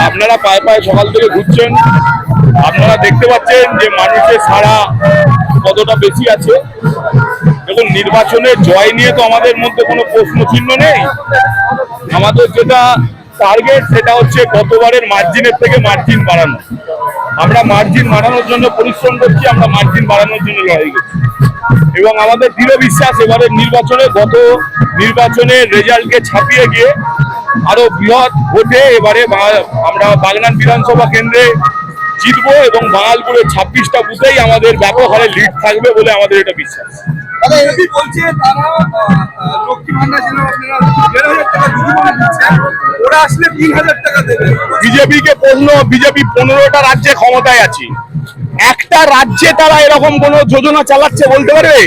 আপনারা পায়ে পায়ে সকাল থেকে ঘুরছেন, আপনারা দেখতে পাচ্ছেন যে মানুষের সাড়া কতটা বেশি আছে। দেখুন, নির্বাচনে জয় নিয়ে তো আমাদের মধ্যে কোনো প্রশ্ন চিহ্ন নেই। আমাদের যেটা টার্গেট সেটা হচ্ছে গতবারের মার্জিনের থেকে মার্জিন বাড়ানো। আমরা মার্জিন বাড়ানোর জন্য পরিশ্রম করছি, আমরা মার্জিন বাড়ানোর জন্য লড়াই করছি এবং আমাদের দৃঢ় বিশ্বাস এবারের নির্বাচনে গত নির্বাচনের রেজাল্টকে ছাপিয়ে গিয়ে আরো বৃহৎ ভোটে এবারে আমরা বাগনান বিধানসভা কেন্দ্রে জিতবো এবং বাঙালপুরের 26টা বুথেই আমাদের ব্যাপক হারে লিড থাকবে বলে আমাদের এটা বিশ্বাস। বিজেপিকে বিজেপি 15টা রাজ্যে ক্ষমতায় আছে, একটা রাজ্যে তারা এরকম কোন যোজনা চালাচ্ছে বলতে পারবে?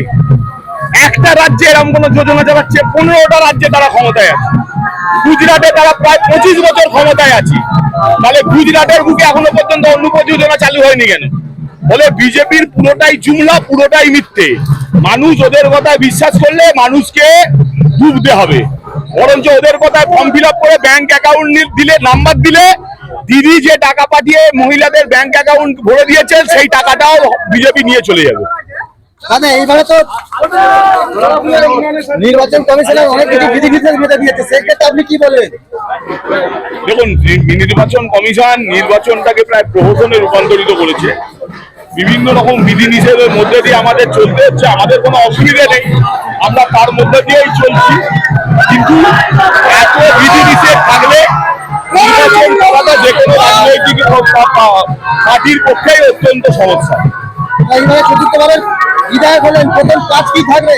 একটা রাজ্যে এরকম কোন যোজনা চালাচ্ছে? 15টা রাজ্যে তারা ক্ষমতায় আছে। গুজরাটে তারা প্রায় 25 বছর ক্ষমতায় আছে, তাহলে গুজরাটের বুকে এখনো পর্যন্ত অন্য যোজনা চালু হয়নি কেন? বলে বিজেপির পুরোটাই জুমলা, পুরোটাই মিথ্যে। মানুষ ওদের কথা বিশ্বাস করলে মানুষকে ডুবতে হবে, বরঞ্চ ওদের কথায় ফর্ম ফিল আপ করে ব্যাংক অ্যাকাউন্ট দিলে, নাম্বার দিলে দিদি যে টাকা পাঠিয়ে মহিলাদের ব্যাংক অ্যাকাউন্ট ভরে দিয়েছেন সেই টাকাটাও বিজেপি নিয়ে চলে যাবে। এইভাবে তো নির্বাচন কমিশনের অনেক কিছু বিধিনিষেধ বেঁধে দিয়েছে, সেক্ষেত্রে আপনি কি বলবেন? দেখুন, নির্বাচন কমিশন নির্বাচনটাকে প্রায় প্রহসনে রূপান্তরিত করেছে। বিভিন্ন রকম বিধিনিষেধের মধ্যে দিয়ে আমাদের চলতে হচ্ছে, আমাদের কোনো অসুবিধা নেই, আমরা তার মধ্যে দিয়েই চলছি। কিন্তু এত বিধিনিষেধ থাকলে নির্বাচন করাটা যে কোনো রাজনৈতিক পার্টির পক্ষেই অত্যন্ত সমস্যা। বিধায়ক হলেন, প্রথম কাজ কি থাকবে?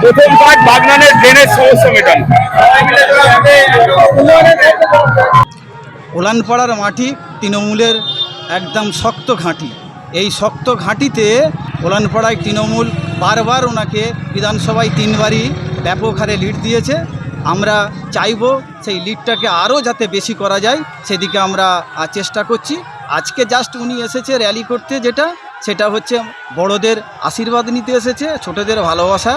প্রথম কাজ বাগনানের ড্রেনের সমস্যা মেটানো। ওলানপাড়ার মাটি তৃণমূলের একদম শক্ত ঘাঁটি। এই শক্ত ঘাঁটিতে ওলানপাড়ায় তৃণমূল বারবার ওনাকে বিধানসভায় 3বারই ব্যাপক হারে লিড দিয়েছে। আমরা চাইব সেই লিডটাকে আরও যাতে বেশি করা যায়, সেদিকে আমরা চেষ্টা করছি। আজকে জাস্ট উনি এসেছে র্যালি করতে, সেটা হচ্ছে বড়দের আশীর্বাদ নিতে এসেছে, ছোটদের ভালোবাসা।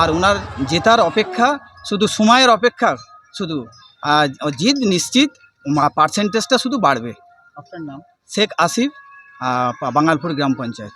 আর ওনার জেতার অপেক্ষা, শুধু সময়ের অপেক্ষা, শুধু জিত নিশ্চিত, পার্সেন্টেজটা শুধু বাড়বে। আপনার নাম? শেখ আসিফ, বাঙালপুর গ্রাম পঞ্চায়েত।